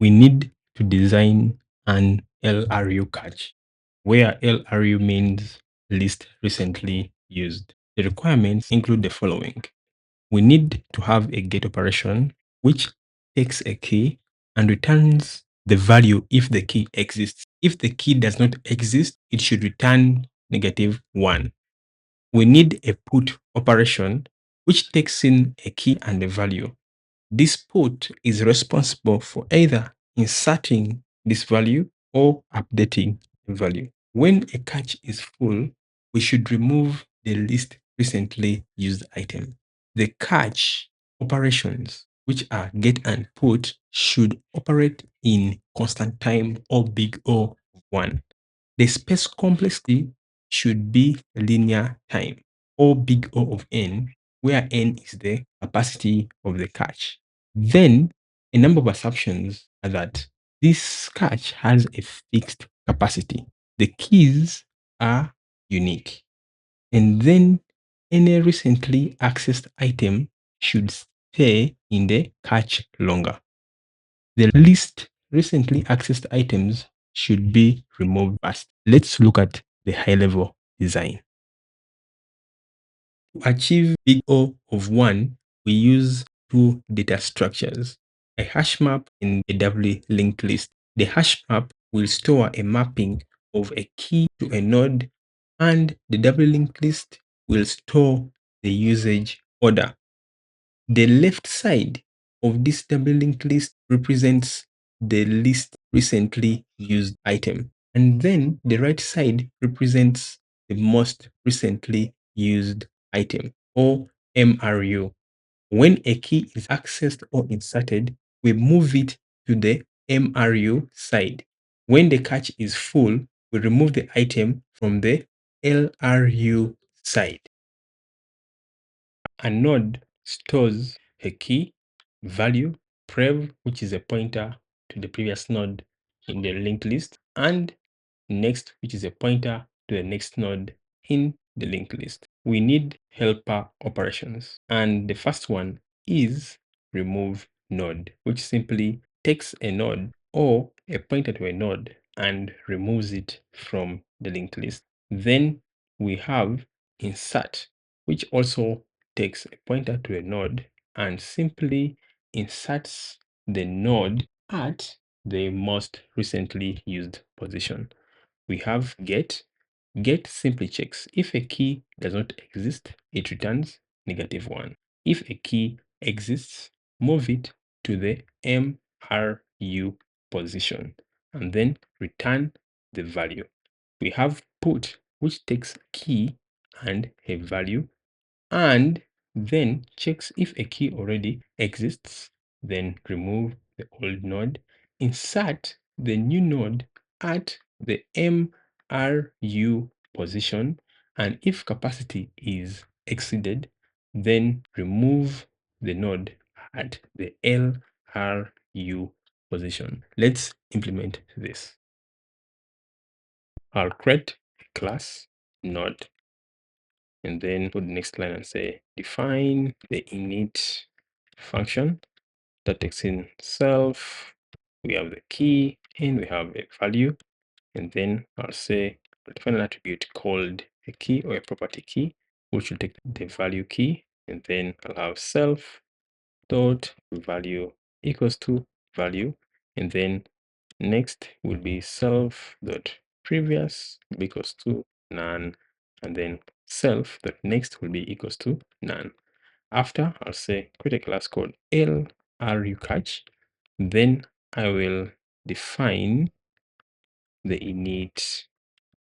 we need to design an LRU catch, where LRU means least recently used. The requirements include the following. We need to have a get operation which takes a key and returns the value if the key exists. If the key does not exist, it should return -1. We need a put operation which takes in a key and a value. This put is responsible for either inserting this value or updating the value. When a catch is full, we should remove the least recently used item. The catch operations, which are get and put, should operate in constant time or big O of 1. The space complexity should be linear time or big O of n, where n is the capacity of the catch. Then a number of assumptions are that this catch has a fixed capacity. The keys are unique. And then any recently accessed item should stay in the catch longer. The least recently accessed items should be removed first. Let's look at the high level design. To achieve big O of 1, we use two data structures, a hash map and a doubly linked list. The hash map will store a mapping of a key to a node, and the doubly linked list will store the usage order. The left side of this doubly linked list represents the least recently used item, and then the right side represents the most recently used item, or MRU. When a key is accessed or inserted, we move it to the MRU side. When the cache is full, we remove the item from the LRU side. A node stores a key, value, prev, which is a pointer to the previous node in the linked list, and next, which is a pointer to the next node in the linked list. We need helper operations, and the first one is remove node, which simply takes a node or a pointer to a node and removes it from the linked list. Then we have insert, which also takes a pointer to a node and simply inserts the node at the most recently used position. We have get. Get simply checks if a key does not exist, it returns -1. If a key exists, move it to the MRU position and then return the value. We have put, which takes key and a value and then checks if a key already exists, then remove the old node, insert the new node at the MRU position, and if capacity is exceeded, then remove the node at the LRU position. Let's implement this. I'll create a class node and then put the next line and say define the init function that takes in self. We have the key and we have a value, and then I'll say define an attribute called a key or a property key, which will take the value key, and then I'll have self dot value equals to value, and then next will be self dot previous equals to none, and then self dot next will be equals to none. After, I'll say create a class called LRUCatch. Then I will define the init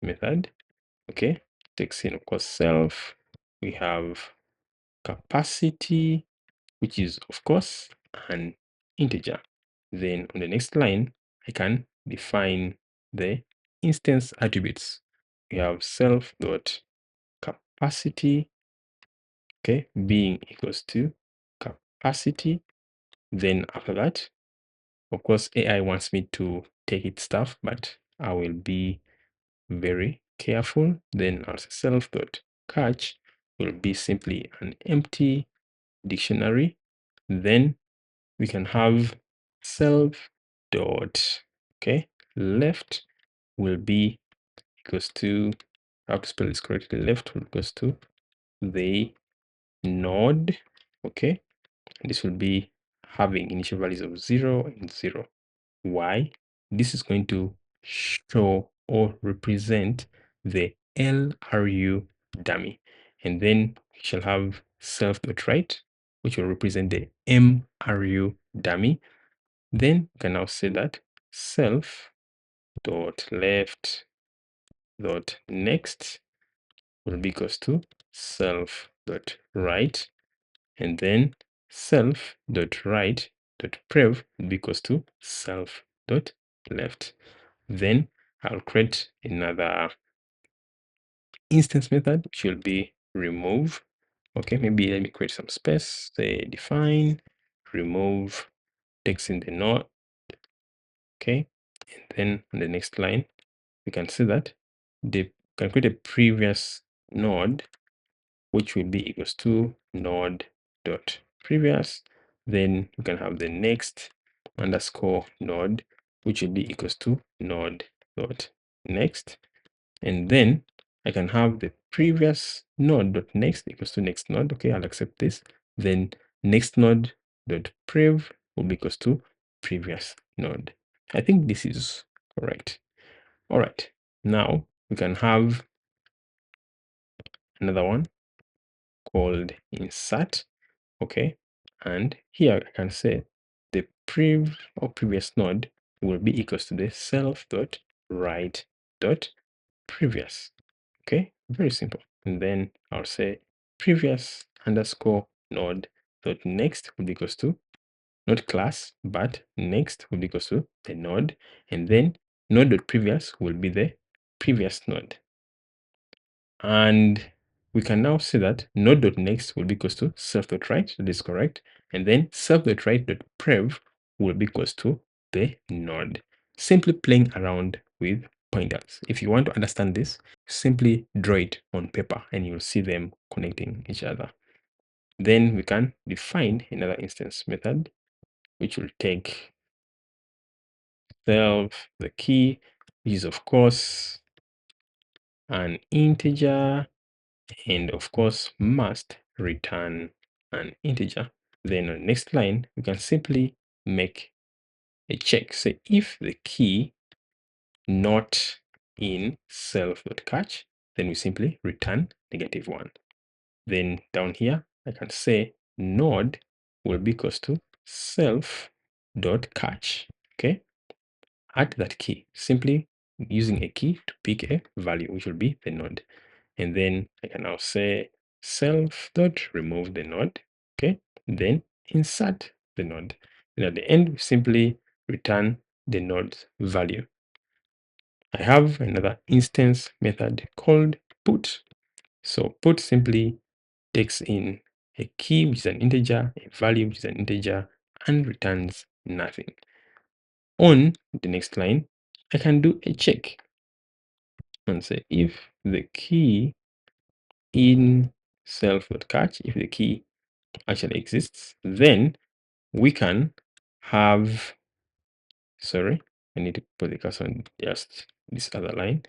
method. Okay, takes in of course self. We have capacity, which is of course an integer. Then on the next line, I can define the instance attributes. We have self dot capacity, okay, being equals to capacity. Then after that, of course, AI wants me to take its stuff, but I will be very careful. Then our self dot catch will be simply an empty dictionary. Then we can have self dot, okay, left will be equals to, I have to spell this correctly, left will equals to the node, okay, and this will be having initial values of 0 and 0. Why? This is going to show or represent the LRU dummy, and then we shall have self.right, which will represent the MRU dummy. Then we can now say that self dot left dot next will be equals to self dot right, and then self dot right dot prev will be equals to self dot left. Then I'll create another instance method, which will be remove. Okay, maybe let me create some space, say define remove text in the node. Okay, and then on the next line we can see that they can create a previous node, which will be equals to node dot previous. Then we can have the next underscore node, which will be equals to node dot next. And then I can have the previous node dot next equals to next node. Okay, I'll accept this. Then next node dot prev will be equals to previous node. I think this is correct. All right, now we can have another one called insert. Okay, and here I can say the prev or previous node will be equals to the self dot right dot previous. Okay, very simple. And then I'll say previous underscore node dot next will be equals to not class, but next will be equals to the node, and then node dot previous will be the previous node. And we can now say that node dot next will be equals to self dot right, that is correct, and then self dot right dot prev will be equals to the node. Simply playing around with pointers. If you want to understand this, simply draw it on paper and you'll see them connecting each other. Then we can define another instance method, which will take self, the key, which is of course an integer, and of course must return an integer. Then on the next line, we can simply make a check. Say if the key not in self.catch, then we simply return -1. Then down here, I can say node will be equals to self.catch. Okay, add that key, simply using a key to pick a value, which will be the node. And then I can now say self dot remove the node. Okay, then insert the node. And at the end, we simply return the node's value. I have another instance method called put. So put simply takes in a key, which is an integer, a value, which is an integer, and returns nothing. On the next line, I can do a check and say if the key in self.catch, if the key actually exists, then we can have, sorry, I need to put the cursor on just this other line.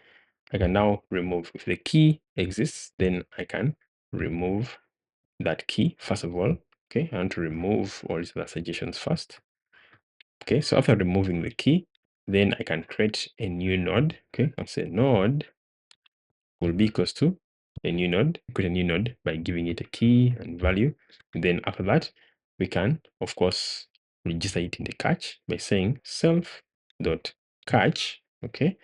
I can now remove, if the key exists, then I can remove that key first of all. Okay, I want to remove all these other suggestions first. Okay, so after removing the key, then I can create a new node. Okay, I'll say node will be equals to a new node, create a new node by giving it a key and value. And then after that, we can, of course, register it in the catch by saying self.catch, okay,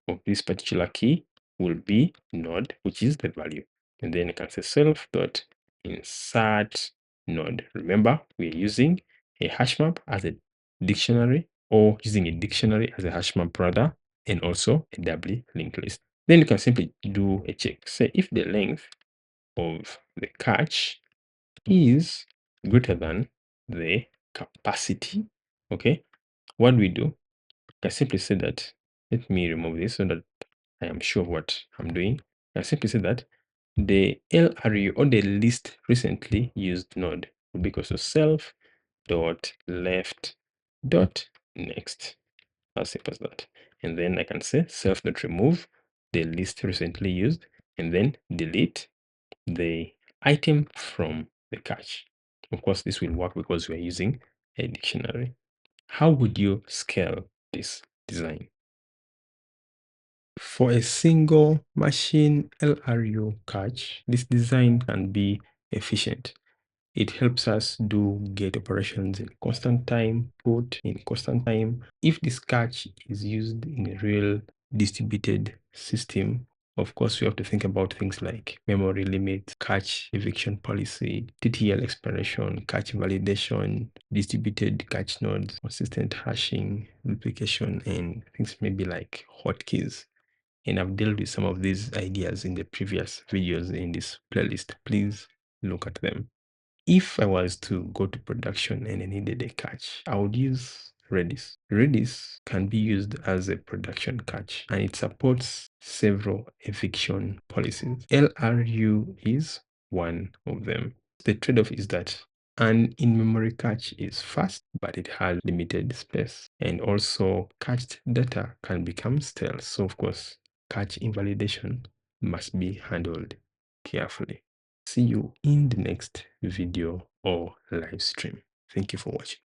of this particular key will be node, which is the value. And then I can say self.insert node. Remember, we're using a hash map as a dictionary, or using a dictionary as a hash map rather, and also a doubly linked list. Then you can simply do a check. Say if the length of the catch is greater than the capacity, okay, what do we do? I can simply say that, let me remove this so that I am sure of what I'm doing. I simply say that the LRU or the least recently used node will be equal to self dot left dot next. As simple as that. And then I can say self.remove the list recently used, and then delete the item from the cache. Of course, this will work because we're using a dictionary. How would you scale this design? For a single machine LRU cache, this design can be efficient. It helps us do gate operations in constant time, put in constant time. If this cache is used in a real distributed system, of course, we have to think about things like memory limits, cache eviction policy, TTL expiration, cache validation, distributed cache nodes, consistent hashing, duplication, and things maybe like hotkeys. And I've dealt with some of these ideas in the previous videos in this playlist. Please look at them. If I was to go to production and I needed a cache, I would use Redis. Redis can be used as a production cache and it supports several eviction policies. LRU is one of them. The trade-off is that an in-memory cache is fast, but it has limited space. And also cached data can become stale. So of course, cache invalidation must be handled carefully. See you in the next video or live stream. Thank you for watching.